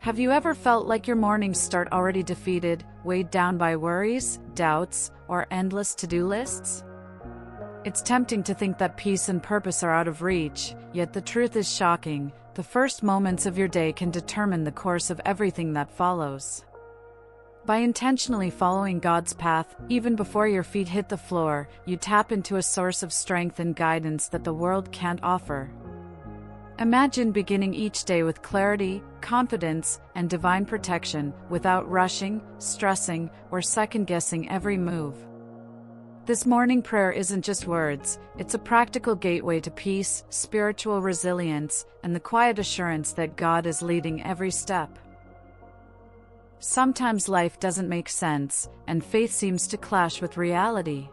Have you ever felt like your mornings start already defeated, weighed down by worries, doubts, or endless to-do lists? It's tempting to think that peace and purpose are out of reach, yet the truth is shocking. The first moments of your day can determine the course of everything that follows. By intentionally following God's path, even before your feet hit the floor, you tap into a source of strength and guidance that the world can't offer. Imagine beginning each day with clarity, confidence, and divine protection, without rushing, stressing, or second-guessing every move. This morning prayer isn't just words, it's a practical gateway to peace, spiritual resilience, and the quiet assurance that God is leading every step. Sometimes life doesn't make sense, and faith seems to clash with reality.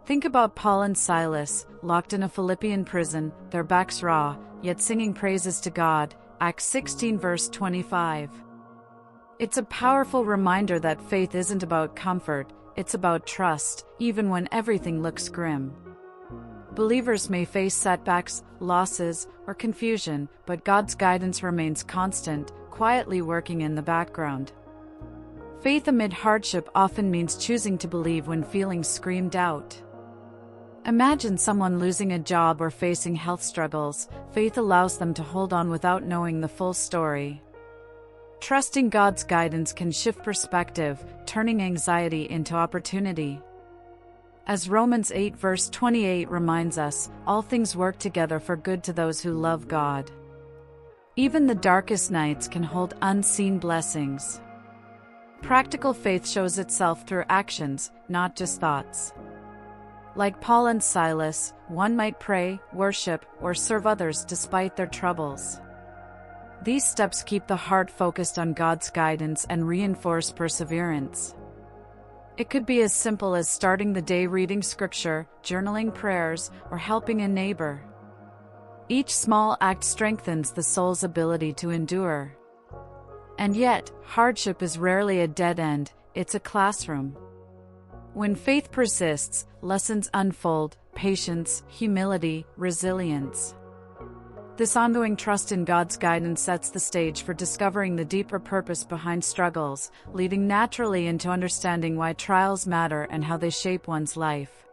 Think about Paul and Silas, locked in a Philippian prison, their backs raw, yet singing praises to God, Acts 16 verse 25. It's a powerful reminder that faith isn't about comfort, it's about trust, even when everything looks grim. Believers may face setbacks, losses, or confusion, but God's guidance remains constant, quietly working in the background. Faith amid hardship often means choosing to believe when feelings scream doubt. Imagine someone losing a job or facing health struggles. Faith allows them to hold on without knowing the full story. Trusting God's guidance can shift perspective, turning anxiety into opportunity. As Romans 8 verse 28 reminds us, all things work together for good to those who love God. Even the darkest nights can hold unseen blessings. Practical faith shows itself through actions, not just thoughts. Like Paul and Silas, one might pray, worship, or serve others despite their troubles. These steps keep the heart focused on God's guidance and reinforce perseverance. It could be as simple as starting the day reading scripture, journaling prayers, or helping a neighbor. Each small act strengthens the soul's ability to endure. And yet, hardship is rarely a dead end, it's a classroom. When faith persists, lessons unfold: patience, humility, resilience. This ongoing trust in God's guidance sets the stage for discovering the deeper purpose behind struggles, leading naturally into understanding why trials matter and how they shape one's life.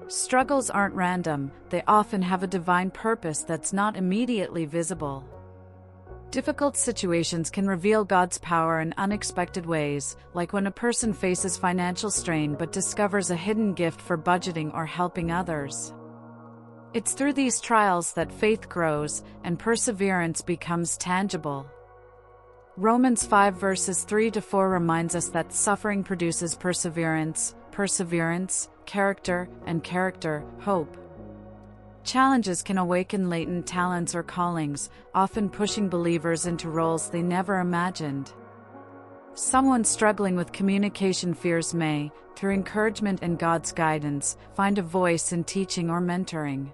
Struggles aren't random, they often have a divine purpose that's not immediately visible. Difficult situations can reveal God's power in unexpected ways, like when a person faces financial strain but discovers a hidden gift for budgeting or helping others. It's through these trials that faith grows and perseverance becomes tangible. Romans 5 verses 3-4 reminds us that suffering produces perseverance, character, and character, hope. Challenges can awaken latent talents or callings, often pushing believers into roles they never imagined. Someone struggling with communication fears may, through encouragement and God's guidance, find a voice in teaching or mentoring.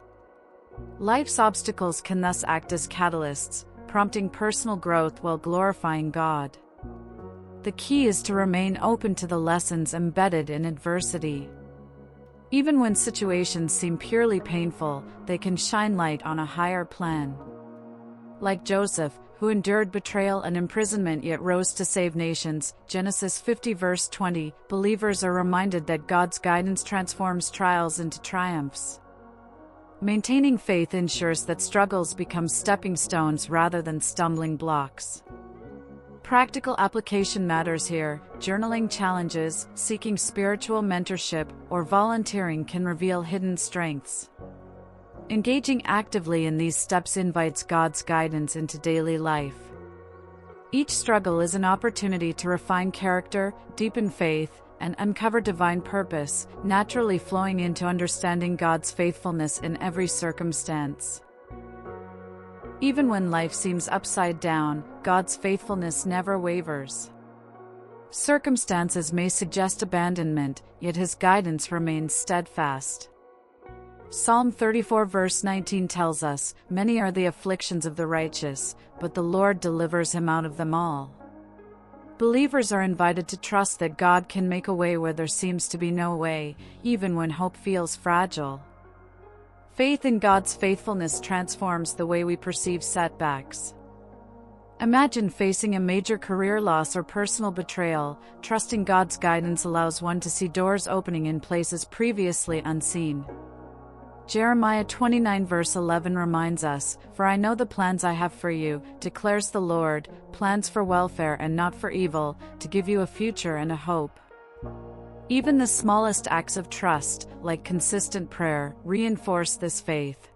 Life's obstacles can thus act as catalysts, prompting personal growth while glorifying God. The key is to remain open to the lessons embedded in adversity. Even when situations seem purely painful, they can shine light on a higher plan. Like Joseph, who endured betrayal and imprisonment yet rose to save nations, Genesis 50 verse 20, believers are reminded that God's guidance transforms trials into triumphs. Maintaining faith ensures that struggles become stepping stones rather than stumbling blocks. Practical application matters here. Journaling challenges, seeking spiritual mentorship, or volunteering can reveal hidden strengths. Engaging actively in these steps invites God's guidance into daily life. Each struggle is an opportunity to refine character, deepen faith, and uncover divine purpose, naturally flowing into understanding God's faithfulness in every circumstance. Even when life seems upside down, God's faithfulness never wavers. Circumstances may suggest abandonment, yet His guidance remains steadfast. Psalm 34 verse 19 tells us, "Many are the afflictions of the righteous, but the Lord delivers him out of them all." Believers are invited to trust that God can make a way where there seems to be no way, even when hope feels fragile. Faith in God's faithfulness transforms the way we perceive setbacks. Imagine facing a major career loss or personal betrayal. Trusting God's guidance allows one to see doors opening in places previously unseen. Jeremiah 29 verse 11 reminds us, "For I know the plans I have for you, declares the Lord, plans for welfare and not for evil, to give you a future and a hope." Even the smallest acts of trust, like consistent prayer, reinforce this faith.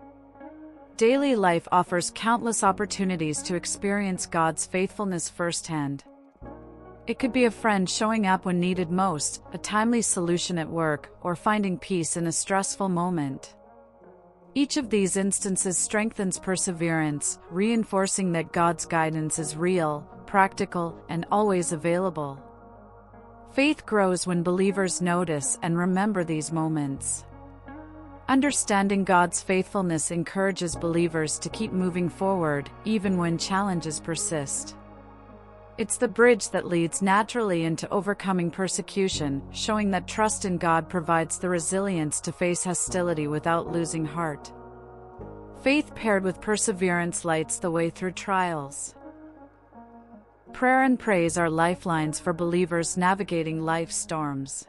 Daily life offers countless opportunities to experience God's faithfulness firsthand. It could be a friend showing up when needed most, a timely solution at work, or finding peace in a stressful moment. Each of these instances strengthens perseverance, reinforcing that God's guidance is real, practical, and always available. Faith grows when believers notice and remember these moments. Understanding God's faithfulness encourages believers to keep moving forward, even when challenges persist. It's the bridge that leads naturally into overcoming persecution, showing that trust in God provides the resilience to face hostility without losing heart. Faith paired with perseverance lights the way through trials. Prayer and praise are lifelines for believers navigating life's storms.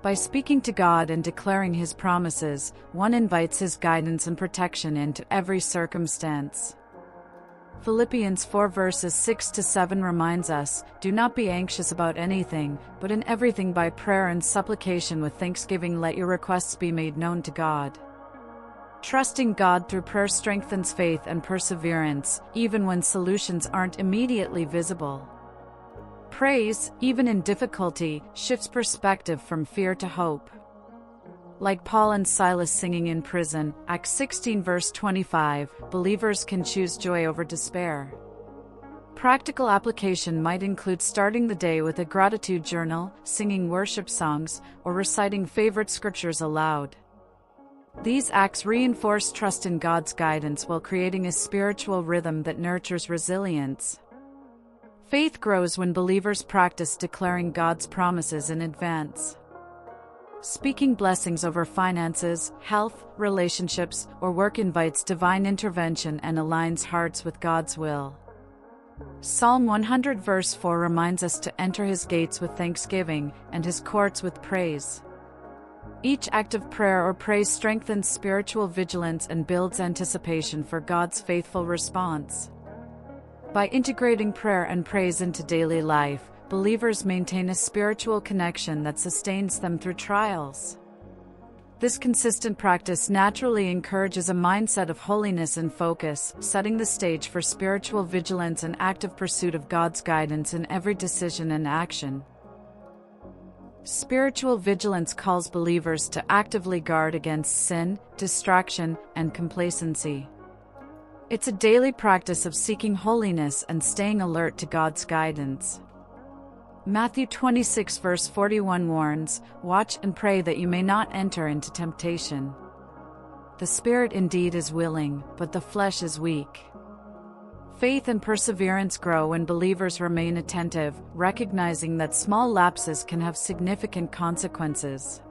By speaking to God and declaring His promises, one invites His guidance and protection into every circumstance. Philippians 4 verses 6-7 reminds us, "Do not be anxious about anything, but in everything by prayer and supplication with thanksgiving let your requests be made known to God." Trusting God through prayer strengthens faith and perseverance, even when solutions aren't immediately visible. Praise, even in difficulty, shifts perspective from fear to hope. Like Paul and Silas singing in prison, Acts 16 verse 25, believers can choose joy over despair. Practical application might include starting the day with a gratitude journal, singing worship songs, or reciting favorite scriptures aloud. These acts reinforce trust in God's guidance while creating a spiritual rhythm that nurtures resilience. Faith grows when believers practice declaring God's promises in advance. Speaking blessings over finances, health, relationships, or work invites divine intervention and aligns hearts with God's will. Psalm 100 verse 4 reminds us to enter His gates with thanksgiving, and His courts with praise. Each act of prayer or praise strengthens spiritual vigilance and builds anticipation for God's faithful response. By integrating prayer and praise into daily life, believers maintain a spiritual connection that sustains them through trials. This consistent practice naturally encourages a mindset of holiness and focus, setting the stage for spiritual vigilance and active pursuit of God's guidance in every decision and action. Spiritual vigilance calls believers to actively guard against sin, distraction, and complacency. It's a daily practice of seeking holiness and staying alert to God's guidance. Matthew 26 verse 41 warns, "Watch and pray that you may not enter into temptation. The spirit indeed is willing, but the flesh is weak." Faith and perseverance grow when believers remain attentive, recognizing that small lapses can have significant consequences.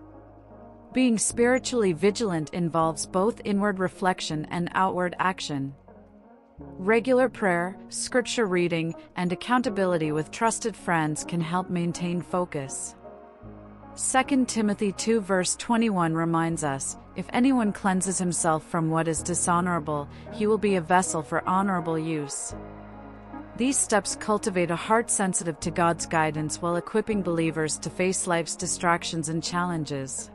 Being spiritually vigilant involves both inward reflection and outward action. Regular prayer, scripture reading, and accountability with trusted friends can help maintain focus. 2 Timothy 2 verse 21 reminds us, "If anyone cleanses himself from what is dishonorable, he will be a vessel for honorable use." These steps cultivate a heart sensitive to God's guidance while equipping believers to face life's distractions and challenges.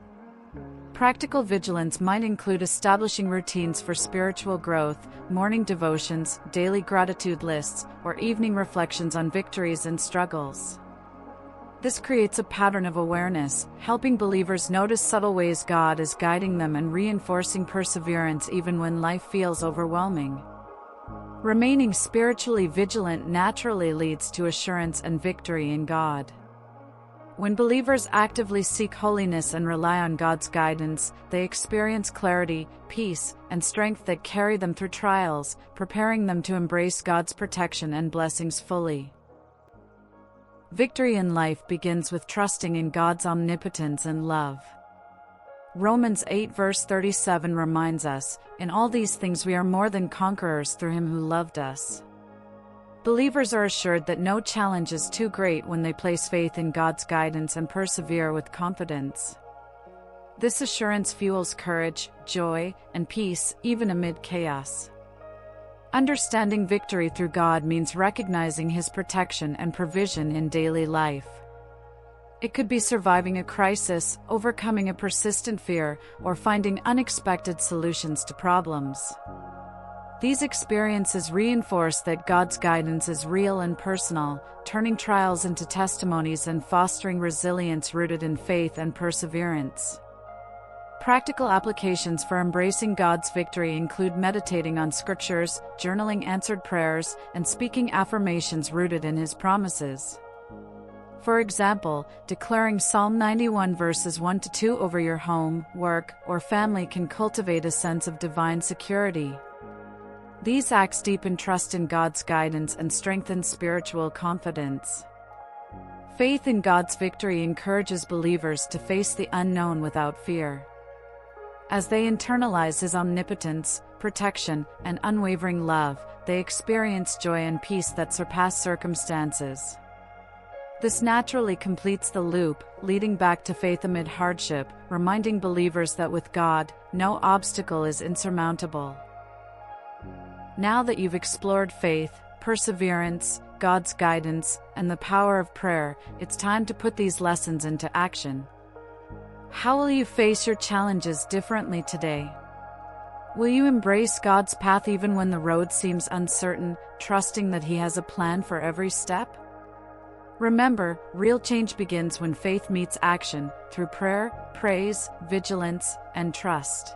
Practical vigilance might include establishing routines for spiritual growth, morning devotions, daily gratitude lists, or evening reflections on victories and struggles. This creates a pattern of awareness, helping believers notice subtle ways God is guiding them and reinforcing perseverance even when life feels overwhelming. Remaining spiritually vigilant naturally leads to assurance and victory in God. When believers actively seek holiness and rely on God's guidance, they experience clarity, peace, and strength that carry them through trials, preparing them to embrace God's protection and blessings fully. Victory in life begins with trusting in God's omnipotence and love. Romans 8 verse 37 reminds us, "In all these things we are more than conquerors through Him who loved us." Believers are assured that no challenge is too great when they place faith in God's guidance and persevere with confidence. This assurance fuels courage, joy, and peace, even amid chaos. Understanding victory through God means recognizing His protection and provision in daily life. It could be surviving a crisis, overcoming a persistent fear, or finding unexpected solutions to problems. These experiences reinforce that God's guidance is real and personal, turning trials into testimonies and fostering resilience rooted in faith and perseverance. Practical applications for embracing God's victory include meditating on scriptures, journaling answered prayers, and speaking affirmations rooted in His promises. For example, declaring Psalm 91 verses 1-2 over your home, work, or family can cultivate a sense of divine security. These acts deepen trust in God's guidance and strengthen spiritual confidence. Faith in God's victory encourages believers to face the unknown without fear. As they internalize His omnipotence, protection, and unwavering love, they experience joy and peace that surpass circumstances. This naturally completes the loop, leading back to faith amid hardship, reminding believers that with God, no obstacle is insurmountable. Now that you've explored faith, perseverance, God's guidance, and the power of prayer, it's time to put these lessons into action. How will you face your challenges differently today? Will you embrace God's path even when the road seems uncertain, trusting that He has a plan for every step? Remember, real change begins when faith meets action, through prayer, praise, vigilance, and trust.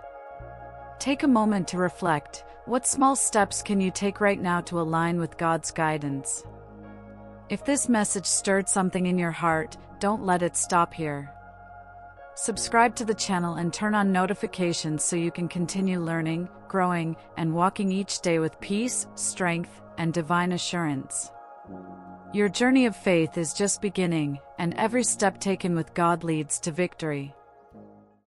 Take a moment to reflect. What small steps can you take right now to align with God's guidance? If this message stirred something in your heart, don't let it stop here. Subscribe to the channel and turn on notifications so you can continue learning, growing, and walking each day with peace, strength, and divine assurance. Your journey of faith is just beginning, and every step taken with God leads to victory.